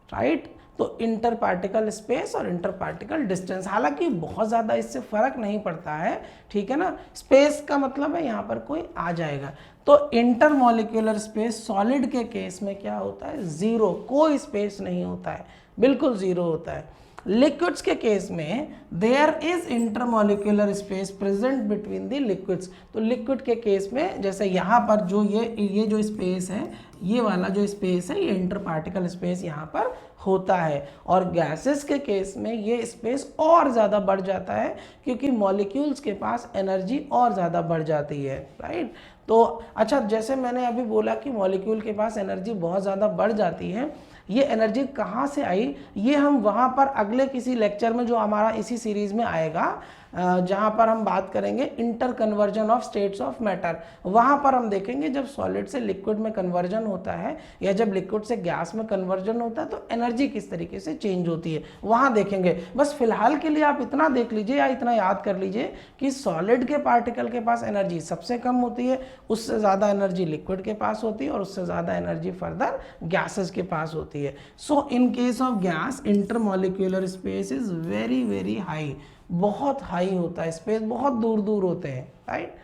राइट। तो इंटर पार्टिकल स्पेस और इंटर पार्टिकल डिस्टेंस, हालांकि बहुत ज़्यादा इससे फर्क नहीं पड़ता है, ठीक है ना। स्पेस का मतलब है यहाँ पर कोई आ जाएगा। तो इंटर मॉलिक्यूलर स्पेस सॉलिड के केस में क्या होता है, जीरो, कोई स्पेस नहीं होता है, बिल्कुल जीरो होता है। लिक्विड्स के केस में there is intermolecular space present between the liquids. तो लिक्विड के केस में जैसे यहाँ पर जो ये जो स्पेस है, ये वाला जो स्पेस है, ये इंटर पार्टिकल स्पेस यहाँ पर होता है। और गैसेस के केस में ये स्पेस और ज़्यादा बढ़ जाता है क्योंकि मॉलिक्यूल्स के पास एनर्जी और ज़्यादा बढ़ जाती है, राइट। तो अच्छा, जैसे मैंने अभी बोला कि मॉलिक्यूल के पास एनर्जी बहुत ज़्यादा बढ़ जाती है, ये एनर्जी कहाँ से आई, ये हम वहाँ पर अगले किसी लेक्चर में जो हमारा इसी सीरीज़ में आएगा, जहाँ पर हम बात करेंगे inter conversion of states of matter, वहाँ पर हम देखेंगे जब सॉलिड से लिक्विड में कन्वर्जन होता है या जब लिक्विड से गैस में कन्वर्जन होता है तो एनर्जी किस तरीके से चेंज होती है, वहाँ देखेंगे। बस फिलहाल के लिए आप इतना देख लीजिए या इतना याद कर लीजिए कि सॉलिड के पार्टिकल के पास एनर्जी सबसे कम होती है, उससे ज़्यादा एनर्जी लिक्विड के पास होती है और उससे ज़्यादा एनर्जी फर्दर गैसेस के पास होती है। So in case of gas intermolecular space is very very high, बहुत हाई होता है, स्पेस बहुत दूर दूर होते हैं, राइट।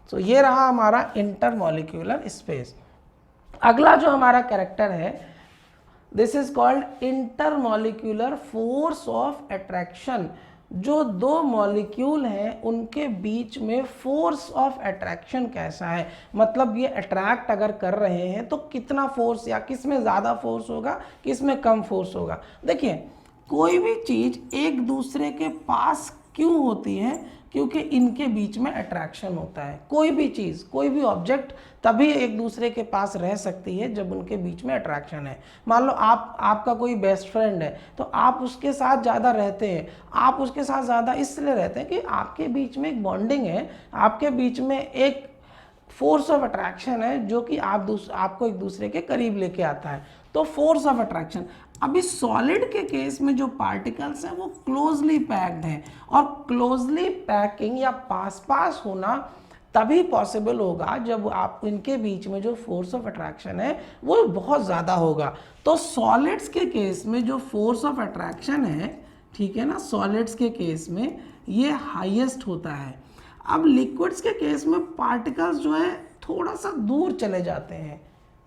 सो ये रहा हमारा इंटरमॉलिक्यूलर स्पेस। अगला जो हमारा कैरेक्टर है, this is called intermolecular force of attraction. जो दो मॉलिक्यूल हैं उनके बीच में फोर्स ऑफ अट्रैक्शन कैसा है, मतलब ये अट्रैक्ट अगर कर रहे हैं तो कितना फोर्स, या किस में ज़्यादा फोर्स होगा किस में कम फोर्स होगा। देखिए, कोई भी चीज़ एक दूसरे के पास क्यों होती है, क्योंकि इनके बीच में अट्रैक्शन होता है। कोई भी चीज़, कोई भी ऑब्जेक्ट तभी एक दूसरे के पास रह सकती है जब उनके बीच में अट्रैक्शन है। मान लो आपका कोई बेस्ट फ्रेंड है तो आप उसके साथ ज़्यादा रहते हैं, आप उसके साथ ज़्यादा इसलिए रहते हैं कि आपके बीच में एक बॉन्डिंग है, आपके बीच में एक फोर्स ऑफ अट्रैक्शन है जो कि आपको एक दूसरे के करीब लेके आता है, तो फोर्स ऑफ अट्रैक्शन। अभी सॉलिड के केस में जो पार्टिकल्स हैं वो क्लोजली पैक्ड हैं, और क्लोजली पैकिंग या पास पास होना तभी पॉसिबल होगा जब आप इनके बीच में जो फोर्स ऑफ अट्रैक्शन है वो बहुत ज़्यादा होगा। तो सॉलिड्स के केस में जो फोर्स ऑफ अट्रैक्शन है, ठीक है ना, सॉलिड्स के केस में ये हाईएस्ट होता है। अब लिक्विड्स के केस में पार्टिकल्स जो है थोड़ा सा दूर चले जाते हैं,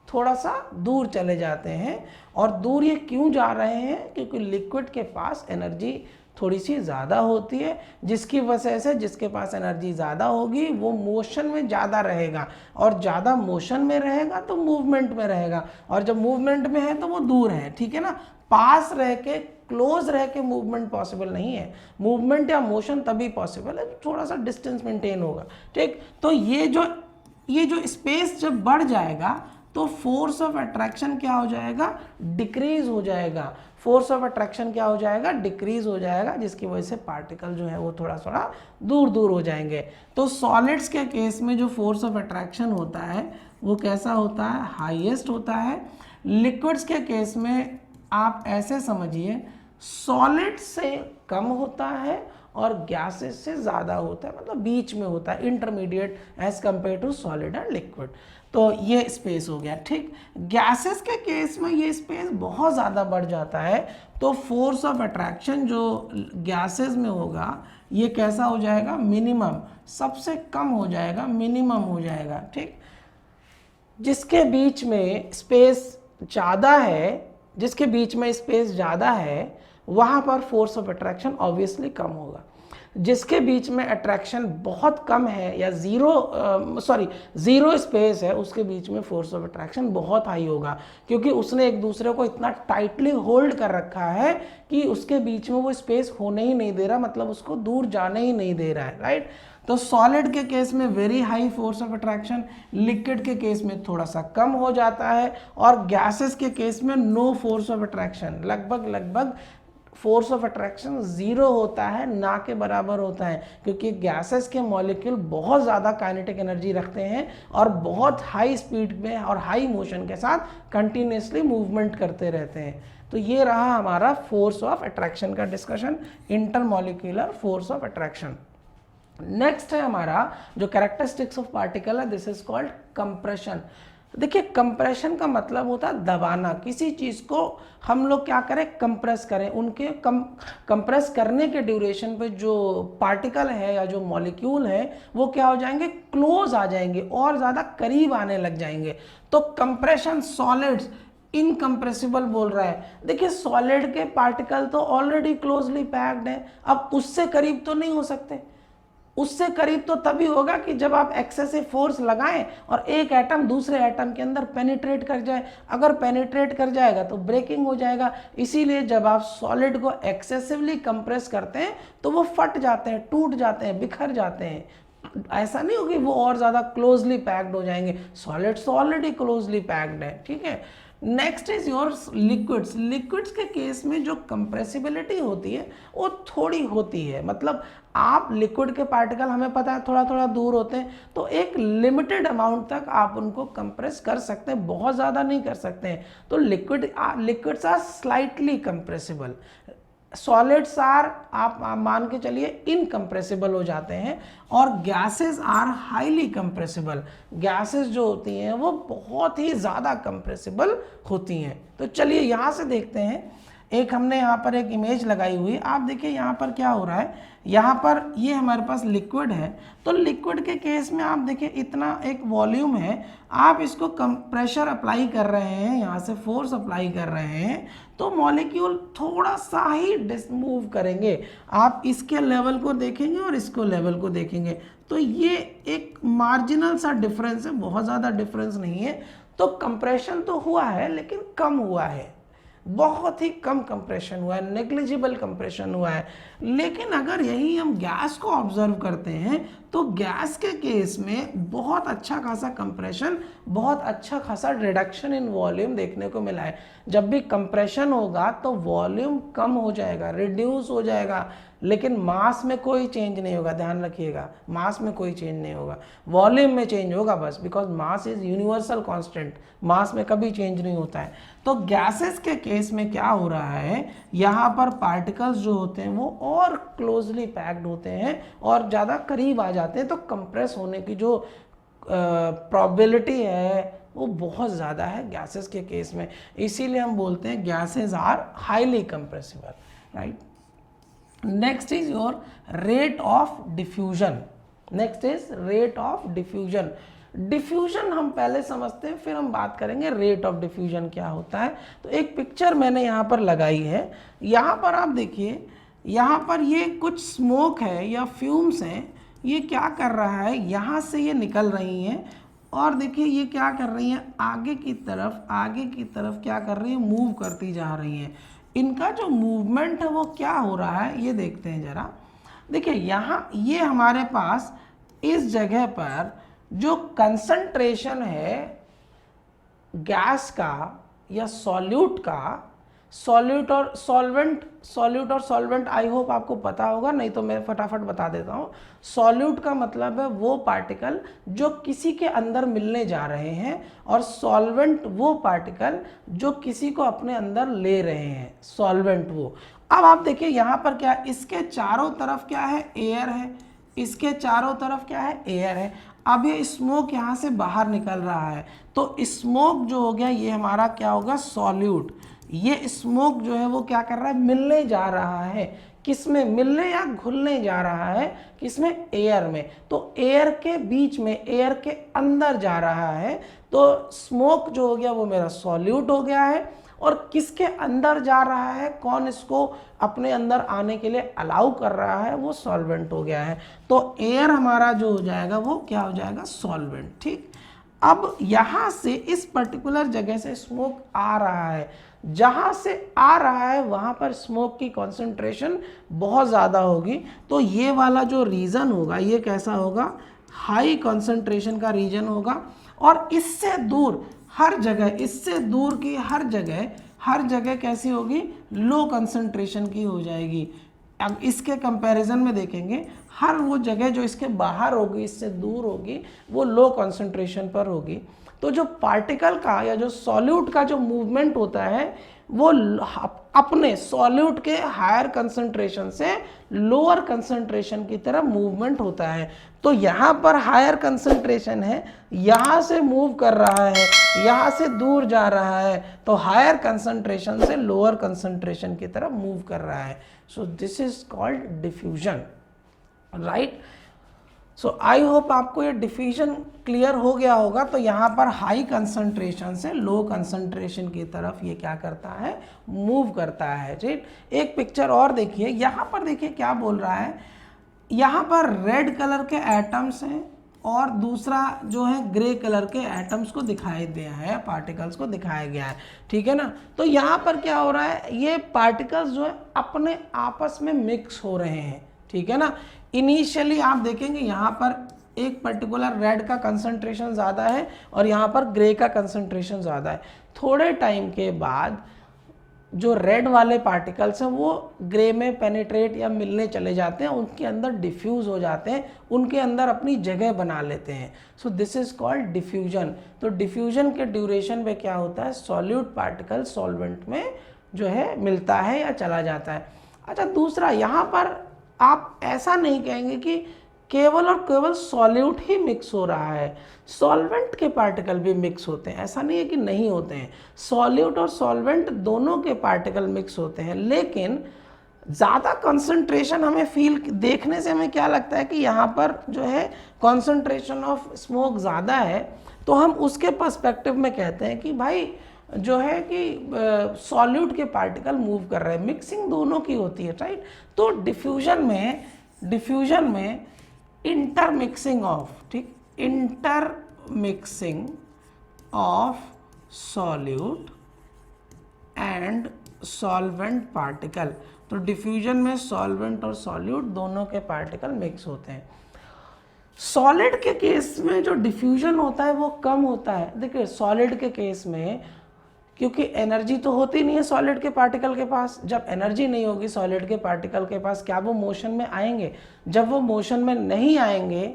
थोड़ा सा दूर चले जाते हैं। और दूर ये क्यों जा रहे हैं, क्योंकि लिक्विड के पास एनर्जी थोड़ी सी ज़्यादा होती है, जिसकी वजह से जिसके पास एनर्जी ज़्यादा होगी वो मोशन में ज़्यादा रहेगा, और ज़्यादा मोशन में रहेगा तो मूवमेंट में रहेगा, और जब मूवमेंट में है तो वो दूर है, ठीक है ना। पास रह के, क्लोज रह के मूवमेंट पॉसिबल नहीं है। मूवमेंट या मोशन तभी पॉसिबल है थोड़ा सा डिस्टेंस मेंटेन होगा, ठीक। तो ये जो स्पेस जब बढ़ जाएगा तो फोर्स ऑफ अट्रैक्शन क्या हो जाएगा, डिक्रीज हो जाएगा। फोर्स ऑफ अट्रैक्शन क्या हो जाएगा, डिक्रीज हो जाएगा, जिसकी वजह से पार्टिकल जो है वो थोड़ा थोड़ा दूर दूर हो जाएंगे। तो सॉलिड्स के केस में जो फोर्स ऑफ अट्रैक्शन होता है वो कैसा होता है, हाईएस्ट होता है। लिक्विड्स के केस में आप ऐसे समझिए, सॉलिड से कम होता है और गैसेस से ज़्यादा होता है, मतलब बीच में होता है, intermediate as compare to solid and liquid. तो ये स्पेस हो गया, ठीक। गैसेस के केस में ये स्पेस बहुत ज़्यादा बढ़ जाता है, तो फोर्स ऑफ अट्रैक्शन जो गैसेस में होगा ये कैसा हो जाएगा, मिनिमम, सबसे कम हो जाएगा, मिनिमम हो जाएगा, ठीक। जिसके बीच में स्पेस ज़्यादा है, जिसके बीच में स्पेस ज़्यादा है वहाँ पर फोर्स ऑफ अट्रैक्शन ऑब्वियसली कम होगा। जिसके बीच में अट्रैक्शन बहुत कम है या ज़ीरो स्पेस है, उसके बीच में फोर्स ऑफ अट्रैक्शन बहुत हाई होगा, क्योंकि उसने एक दूसरे को इतना टाइटली होल्ड कर रखा है कि उसके बीच में वो स्पेस होने ही नहीं दे रहा, मतलब उसको दूर जाने ही नहीं दे रहा है, राइट। तो सॉलिड के केस में very high force of attraction, liquid के केस में थोड़ा सा कम हो जाता है, और गैसेस के केस में नो फोर्स ऑफ अट्रैक्शन, लगभग फोर्स ऑफ अट्रैक्शन ज़ीरो होता है, ना के बराबर होता है, क्योंकि गैसेस के मॉलिक्यूल बहुत ज़्यादा काइनेटिक एनर्जी रखते हैं और बहुत हाई स्पीड में और हाई मोशन के साथ कंटिन्यूसली मूवमेंट करते रहते हैं। तो ये रहा हमारा फोर्स ऑफ अट्रैक्शन का discussion, intermolecular force of attraction. Next है हमारा जो कैरेक्टरिस्टिक्स ऑफ पार्टिकल है, दिस इज कॉल्ड कंप्रेशन। देखिए, कंप्रेशन का मतलब होता है दबाना। किसी चीज़ को हम लोग क्या करें, कंप्रेस करें। उनके कंप्रेस करने के ड्यूरेशन पे जो पार्टिकल है या जो मॉलिक्यूल है वो क्या हो जाएंगे, क्लोज आ जाएंगे और ज़्यादा करीब आने लग जाएंगे। तो कंप्रेशन, सॉलिड्स इनकम्प्रेसिबल बोल रहा है। देखिए, सॉलिड के पार्टिकल तो ऑलरेडी क्लोजली पैक्ड है, अब उससे करीब तो नहीं हो सकते। उससे करीब तो तभी होगा कि जब आप एक्सेसिव फोर्स लगाएं और एक एटम दूसरे एटम के अंदर पेनिट्रेट कर जाए। अगर पेनिट्रेट कर जाएगा तो ब्रेकिंग हो जाएगा। इसीलिए जब आप सॉलिड को एक्सेसिवली कंप्रेस करते हैं तो वो फट जाते हैं, टूट जाते हैं, बिखर जाते हैं। ऐसा नहीं हो कि वो और ज़्यादा क्लोजली पैक्ड हो जाएंगे, सॉलिड्स तो ऑलरेडी क्लोजली पैक्ड है, ठीक है। Next is your liquids. Liquids के केस में जो कंप्रेसिबिलिटी होती है वो थोड़ी होती है, मतलब आप लिक्विड के पार्टिकल हमें पता है थोड़ा थोड़ा दूर होते हैं, तो एक लिमिटेड अमाउंट तक आप उनको कंप्रेस कर सकते हैं, बहुत ज़्यादा नहीं कर सकते हैं। तो liquids are slightly compressible, solids are आप मान के चलिए इनकम्प्रेसिबल हो जाते हैं, और gases are highly compressible. Gases जो होती हैं वो बहुत ही ज़्यादा कंप्रेसिबल होती हैं। तो चलिए यहाँ से देखते हैं, एक हमने यहाँ पर एक इमेज लगाई हुई है, आप देखिए यहाँ पर क्या हो रहा है। यहाँ पर ये हमारे पास लिक्विड है, तो लिक्विड के केस में आप देखिए इतना एक वॉल्यूम है, आप इसको प्रेशर अप्लाई कर रहे हैं, यहाँ से फोर्स अप्लाई कर रहे हैं, तो मॉलिक्यूल थोड़ा सा ही मूव करेंगे। आप इसके लेवल को देखेंगे और इसको लेवल को देखेंगे, तो ये एक मार्जिनल सा डिफरेंस है, बहुत ज़्यादा डिफरेंस नहीं है। तो कंप्रेशन तो हुआ है लेकिन कम हुआ है, बहुत ही कम कंप्रेशन हुआ है, नेग्लिजिबल कंप्रेशन हुआ है। लेकिन अगर यही हम गैस को ऑब्जर्व करते हैं तो गैस के केस में बहुत अच्छा खासा कंप्रेशन, बहुत अच्छा खासा रिडक्शन इन वॉल्यूम देखने को मिला है। जब भी कंप्रेशन होगा तो वॉल्यूम कम हो जाएगा, रिड्यूस हो जाएगा, लेकिन मास में कोई चेंज नहीं होगा। ध्यान रखिएगा, मास में कोई चेंज नहीं होगा, वॉल्यूम में चेंज होगा बस, because mass is universal constant, mass में कभी चेंज नहीं होता है। तो गैसेस के केस में क्या हो रहा है, यहाँ पर पार्टिकल्स जो होते हैं वो और क्लोजली पैक्ड होते हैं और ज़्यादा करीब आ जाते हैं, तो कंप्रेस होने की जो प्रोबेबिलिटी है वो बहुत ज़्यादा है गैसेस के केस में। इसीलिए हम बोलते हैं gases are highly compressible, right. Next is your rate of diffusion. Next is rate of diffusion. Diffusion हम पहले समझते हैं, फिर हम बात करेंगे रेट ऑफ डिफ्यूजन क्या होता है। तो एक पिक्चर मैंने यहाँ पर लगाई है, यहाँ पर आप देखिए, यहाँ पर ये कुछ स्मोक है या फ्यूम्स हैं, ये क्या कर रहा है, यहाँ से ये निकल रही हैं और देखिए ये क्या कर रही हैं, आगे की तरफ क्या कर रही है, मूव करती जा रही हैं। इनका जो मूवमेंट है वो क्या हो रहा है ये देखते हैं ज़रा। देखिए यहाँ ये हमारे पास इस जगह पर जो कंसंट्रेशन है गैस का या सॉल्यूट का, सॉल्यूट और सॉल्वेंट आई होप आपको पता होगा, नहीं तो मैं फटाफट बता देता हूँ। सॉल्यूट का मतलब है वो पार्टिकल जो किसी के अंदर मिलने जा रहे हैं, और सॉल्वेंट वो पार्टिकल जो किसी को अपने अंदर ले रहे हैं, सॉल्वेंट वो। अब आप देखिए यहाँ पर क्या, इसके चारों तरफ क्या है, एयर है, इसके चारों तरफ क्या है, एयर है। अब ये स्मोक यहाँ से बाहर निकल रहा है, तो स्मोक जो हो गया ये हमारा क्या होगा, सॉल्यूट। ये स्मोक जो है वो क्या कर रहा है, मिलने जा रहा है, किसमें, मिलने या घुलने जा रहा है, किसमें, एयर में। तो एयर के बीच में, एयर के अंदर जा रहा है, तो स्मोक जो हो गया वो मेरा सॉल्यूट हो गया है। और किसके अंदर जा रहा है, कौन इसको अपने अंदर आने के लिए अलाउ कर रहा है, वो सॉल्वेंट हो गया है। तो एयर हमारा जो हो जाएगा वो क्या हो जाएगा, सॉल्वेंट, ठीक। अब यहाँ से इस पर्टिकुलर जगह से स्मोक आ रहा है, जहाँ से आ रहा है वहाँ पर स्मोक की कॉन्सेंट्रेशन बहुत ज़्यादा होगी, तो ये वाला जो रीजन होगा ये कैसा होगा, हाई कॉन्सेंट्रेशन का रीजन होगा। और इससे दूर हर जगह, इससे दूर की हर जगह कैसी होगी, लो कंसंट्रेशन की हो जाएगी। अब इसके कंपैरिजन में देखेंगे, हर वो जगह जो इसके बाहर होगी, इससे दूर होगी, वो लो कंसंट्रेशन पर होगी। तो जो पार्टिकल का या जो सॉल्यूट का जो मूवमेंट होता है वो अपने सॉल्यूट के हायर कंसंट्रेशन से लोअर कंसंट्रेशन की तरफ मूवमेंट होता है। तो यहाँ पर हायर कंसंट्रेशन है, यहाँ से मूव कर रहा है, यहाँ से दूर जा रहा है, तो हायर कंसंट्रेशन से लोअर कंसंट्रेशन की तरफ मूव कर रहा है। So this is called diffusion, right. So I hope आपको ये डिफ्यूजन क्लियर हो गया होगा। तो यहाँ पर हाई कंसंट्रेशन से लो कंसंट्रेशन की तरफ ये क्या करता है, मूव करता है, राइट। एक पिक्चर और देखिए, यहाँ पर देखिए क्या बोल रहा है, यहाँ पर रेड कलर के एटम्स हैं और दूसरा जो है ग्रे कलर के एटम्स को दिखाया गया है, पार्टिकल्स को दिखाया गया है, ठीक है ना। तो यहाँ पर क्या हो रहा है, ये पार्टिकल्स जो है अपने आपस में मिक्स हो रहे हैं, ठीक है ना। इनिशियली आप देखेंगे यहाँ पर एक पर्टिकुलर रेड का कंसंट्रेशन ज़्यादा है और यहाँ पर ग्रे का कंसंट्रेशन ज़्यादा है। थोड़े टाइम के बाद जो रेड वाले पार्टिकल्स हैं वो ग्रे में पेनिट्रेट या मिलने चले जाते हैं, उनके अंदर डिफ्यूज़ हो जाते हैं, उनके अंदर अपनी जगह बना लेते हैं। So this is called diffusion. तो डिफ्यूजन के ड्यूरेशन पे क्या होता है, सॉल्यूट पार्टिकल सॉल्वेंट में जो है मिलता है या चला जाता है। अच्छा, दूसरा यहाँ पर आप ऐसा नहीं कहेंगे कि केवल और केवल सॉल्यूट ही मिक्स हो रहा है, सॉल्वेंट के पार्टिकल भी मिक्स होते हैं, ऐसा नहीं है कि नहीं होते हैं। सॉल्यूट और सॉल्वेंट दोनों के पार्टिकल मिक्स होते हैं, लेकिन ज़्यादा कंसंट्रेशन हमें फील देखने से हमें क्या लगता है कि यहाँ पर जो है कंसंट्रेशन ऑफ स्मोक ज़्यादा है, तो हम उसके पर्सपेक्टिव में कहते हैं कि भाई जो है कि सॉल्यूट के पार्टिकल मूव कर रहे हैं, मिक्सिंग दोनों की होती है, राइट। तो डिफ्यूजन में इंटरमिक्सिंग ऑफ, ठीक, intermixing of solute and solvent particle. तो डिफ्यूजन में सॉल्वेंट और सॉल्यूट दोनों के पार्टिकल मिक्स होते हैं। सॉलिड के केस में जो डिफ्यूजन होता है वो कम होता है। देखिए सॉलिड के केस में क्योंकि एनर्जी तो होती नहीं है सॉलिड के पार्टिकल के पास, जब एनर्जी नहीं होगी सॉलिड के पार्टिकल के पास, क्या वो मोशन में आएंगे? जब वो मोशन में नहीं आएंगे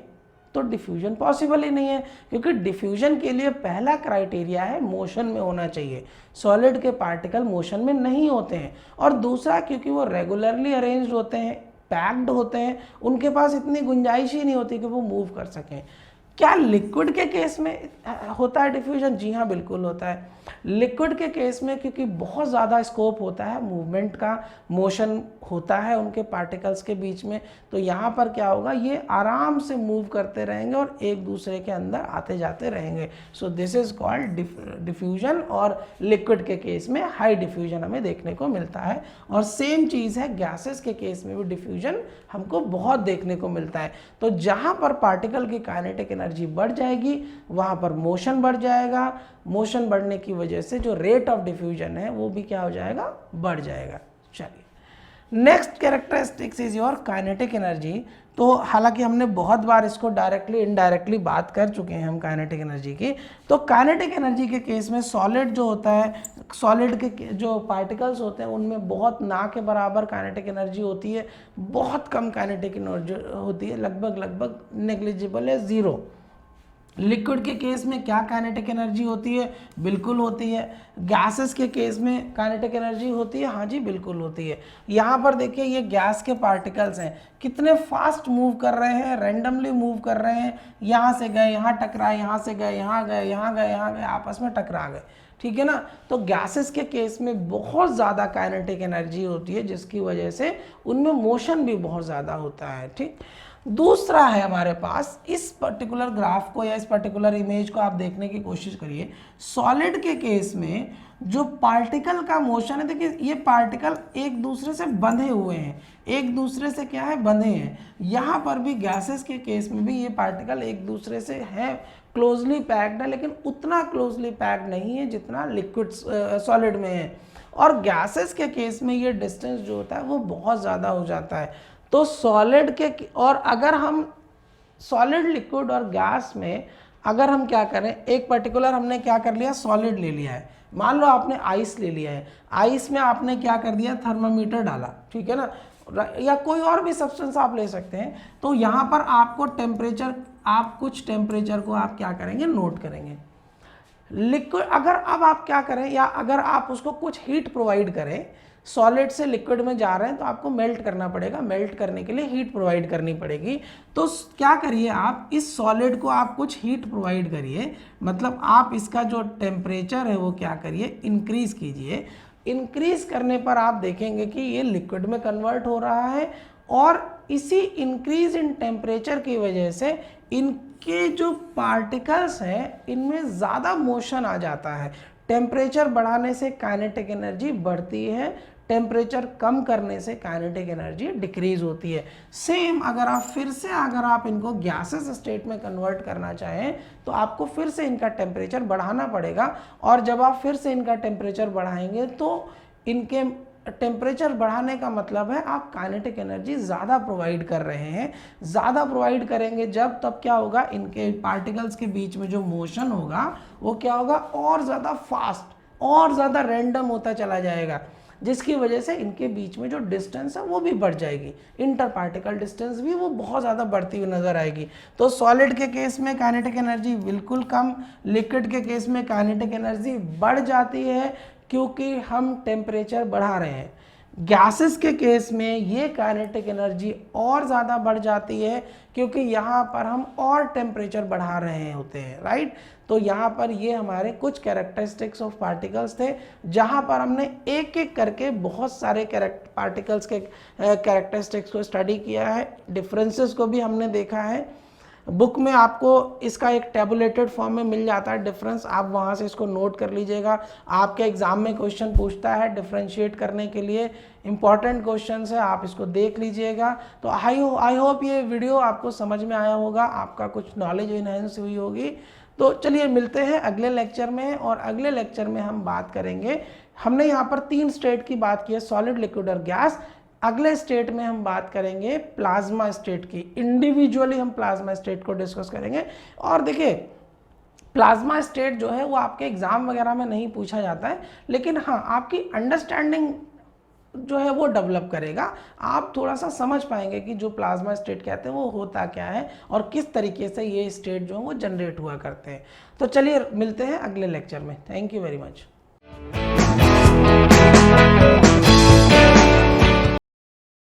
तो डिफ्यूजन पॉसिबल ही नहीं है, क्योंकि डिफ्यूजन के लिए पहला क्राइटेरिया है मोशन में होना चाहिए। सॉलिड के पार्टिकल मोशन में नहीं होते हैं, और दूसरा क्योंकि वो रेगुलरली अरेंज्ड होते हैं, पैक्ड होते हैं, उनके पास इतनी गुंजाइश ही नहीं होती कि वो मूव कर सकें। क्या लिक्विड के केस में होता है डिफ्यूजन? जी हाँ, बिल्कुल होता है। लिक्विड के केस में क्योंकि बहुत ज़्यादा स्कोप होता है मूवमेंट का, मोशन होता है उनके पार्टिकल्स के बीच में, तो यहाँ पर क्या होगा, ये आराम से मूव करते रहेंगे और एक दूसरे के अंदर आते जाते रहेंगे। So this is called diffusion, और लिक्विड के केस में हाई डिफ्यूजन हमें देखने को मिलता है। और सेम चीज़ है गैसेस के केस में भी डिफ्यूजन हमको बहुत देखने को मिलता है। तो जहाँ पर पार्टिकल की काइनेटिक एनर्जी बढ़ जाएगी वहाँ पर मोशन बढ़ जाएगा, मोशन बढ़ने की वजह से जो रेट ऑफ डिफ्यूजन है वो भी क्या हो जाएगा, बढ़ जाएगा। चलिए, next characteristics is your kinetic energy. तो हालांकि हमने बहुत बार इसको डायरेक्टली इनडायरेक्टली बात कर चुके हैं हम काइनेटिक एनर्जी की। तो काइनेटिक एनर्जी के केस में सॉलिड जो होता है, सॉलिड के जो पार्टिकल्स होते हैं उनमें बहुत ना के बराबर काइनेटिक एनर्जी होती है, बहुत कम काइनेटिक एनर्जी होती है, लगभग नेग्लिजिबल है, ज़ीरो। लिक्विड के केस में क्या काइनेटिक एनर्जी होती है? बिल्कुल होती है। गैसेस के केस में काइनेटिक एनर्जी होती है? हाँ जी, बिल्कुल होती है। यहाँ पर देखिए ये गैस के पार्टिकल्स हैं, कितने फास्ट मूव कर रहे हैं, रैंडमली मूव कर रहे हैं, यहाँ से गए यहाँ टकराए, यहाँ से गए यहाँ गए, यहाँ गए यहाँ गए, आपस में टकरा गए, ठीक है ना। तो गैसेस के केस में बहुत ज़्यादा काइनेटिक एनर्जी होती है, जिसकी वजह से उनमें मोशन भी बहुत ज़्यादा होता है, ठीक। दूसरा है हमारे पास, इस पर्टिकुलर ग्राफ को या इस पर्टिकुलर इमेज को आप देखने की कोशिश करिए। सॉलिड के केस में जो पार्टिकल का मोशन है, देखिए ये पार्टिकल एक दूसरे से बंधे हुए हैं, एक दूसरे से क्या है, बंधे हैं। यहाँ पर भी गैसेस के केस में भी ये पार्टिकल एक दूसरे से है, क्लोजली पैक्ड है, लेकिन उतना क्लोजली पैक्ड नहीं है जितना लिक्विड सॉलिड में है। और गैसेस के केस में ये डिस्टेंस जो होता है वो बहुत ज़्यादा हो जाता है। तो सॉलिड के, और अगर हम सॉलिड, लिक्विड और गैस में अगर हम क्या करें, एक पर्टिकुलर हमने क्या कर लिया, सॉलिड ले लिया है, मान लो आपने आइस ले लिया है, आइस में आपने क्या कर दिया, थर्मामीटर डाला, ठीक है ना, या कोई और भी सब्सटेंस आप ले सकते हैं। तो यहाँ पर आपको टेम्परेचर, आप कुछ टेम्परेचर को आप क्या करेंगे, नोट करेंगे। लिक्विड अगर अब आप क्या करें, या अगर आप उसको कुछ हीट प्रोवाइड करें, सॉलिड से लिक्विड में जा रहे हैं तो आपको मेल्ट करना पड़ेगा, मेल्ट करने के लिए हीट प्रोवाइड करनी पड़ेगी। तो क्या करिए, आप इस सॉलिड को आप कुछ हीट प्रोवाइड करिए, मतलब आप इसका जो टेम्परेचर है वो क्या करिए, इंक्रीज कीजिए। इंक्रीज करने पर आप देखेंगे कि ये लिक्विड में कन्वर्ट हो रहा है, और इसी इंक्रीज इन टेम्परेचर की वजह से इनके जो पार्टिकल्स हैं इनमें ज़्यादा मोशन आ जाता है। टेम्परेचर बढ़ाने से काइनेटिक एनर्जी बढ़ती है, टेम्परेचर कम करने से काइनेटिक एनर्जी डिक्रीज होती है। सेम अगर आप फिर से अगर आप इनको गैसेस स्टेट में कन्वर्ट करना चाहें तो आपको फिर से इनका टेम्परेचर बढ़ाना पड़ेगा, और जब आप फिर से इनका टेम्परेचर बढ़ाएंगे तो इनके टेम्परेचर बढ़ाने का मतलब है आप काइनेटिक एनर्जी ज़्यादा प्रोवाइड कर रहे हैं। ज़्यादा प्रोवाइड करेंगे जब, तब क्या होगा, इनके पार्टिकल्स के बीच में जो मोशन होगा वो क्या होगा, और ज़्यादा फास्ट और ज़्यादा रैंडम होता चला जाएगा, जिसकी वजह से इनके बीच में जो डिस्टेंस है वो भी बढ़ जाएगी, इंटर पार्टिकल डिस्टेंस भी वो बहुत ज़्यादा बढ़ती हुई नज़र आएगी। तो सॉलिड के केस में काइनेटिक एनर्जी बिल्कुल कम, लिक्विड के केस में काइनेटिक एनर्जी बढ़ जाती है क्योंकि हम टेम्परेचर बढ़ा रहे हैं। गैसेस के केस में ये काइनेटिक एनर्जी और ज़्यादा बढ़ जाती है क्योंकि यहाँ पर हम और टेम्परेचर बढ़ा रहे होते हैं, राइट। तो यहाँ पर ये हमारे कुछ कैरेक्टरिस्टिक्स ऑफ पार्टिकल्स थे, जहाँ पर हमने एक एक करके बहुत सारे पार्टिकल्स के कैरेक्टरिस्टिक्स को स्टडी किया है, डिफरेंसेस को भी हमने देखा है। बुक में आपको इसका एक टेबुलेटेड फॉर्म में मिल जाता है डिफरेंस, आप वहाँ से इसको नोट कर लीजिएगा। आपके एग्जाम में क्वेश्चन पूछता है डिफरेंशिएट करने के लिए, इंपॉर्टेंट क्वेश्चन है, आप इसको देख लीजिएगा। तो आई होप ये वीडियो आपको समझ में आया होगा, आपका कुछ नॉलेज इनहेंस हुई होगी। तो चलिए मिलते हैं अगले लेक्चर में, और अगले लेक्चर में हम बात करेंगे, हमने यहाँ पर 3 स्टेट की बात की है, सॉलिड, लिक्विड और गैस। अगले स्टेट में हम बात करेंगे प्लाज्मा स्टेट की, इंडिविजुअली हम प्लाज्मा स्टेट को डिस्कस करेंगे। और देखिए प्लाज्मा स्टेट जो है वो आपके एग्जाम वगैरह में नहीं पूछा जाता है, लेकिन हाँ आपकी अंडरस्टैंडिंग जो है वो डेवलप करेगा, आप थोड़ा सा समझ पाएंगे कि जो प्लाज्मा स्टेट कहते हैं वो होता क्या है और किस तरीके से ये स्टेट जो है वो जनरेट हुआ करते हैं। तो चलिए मिलते हैं अगले लेक्चर में। Thank you very much.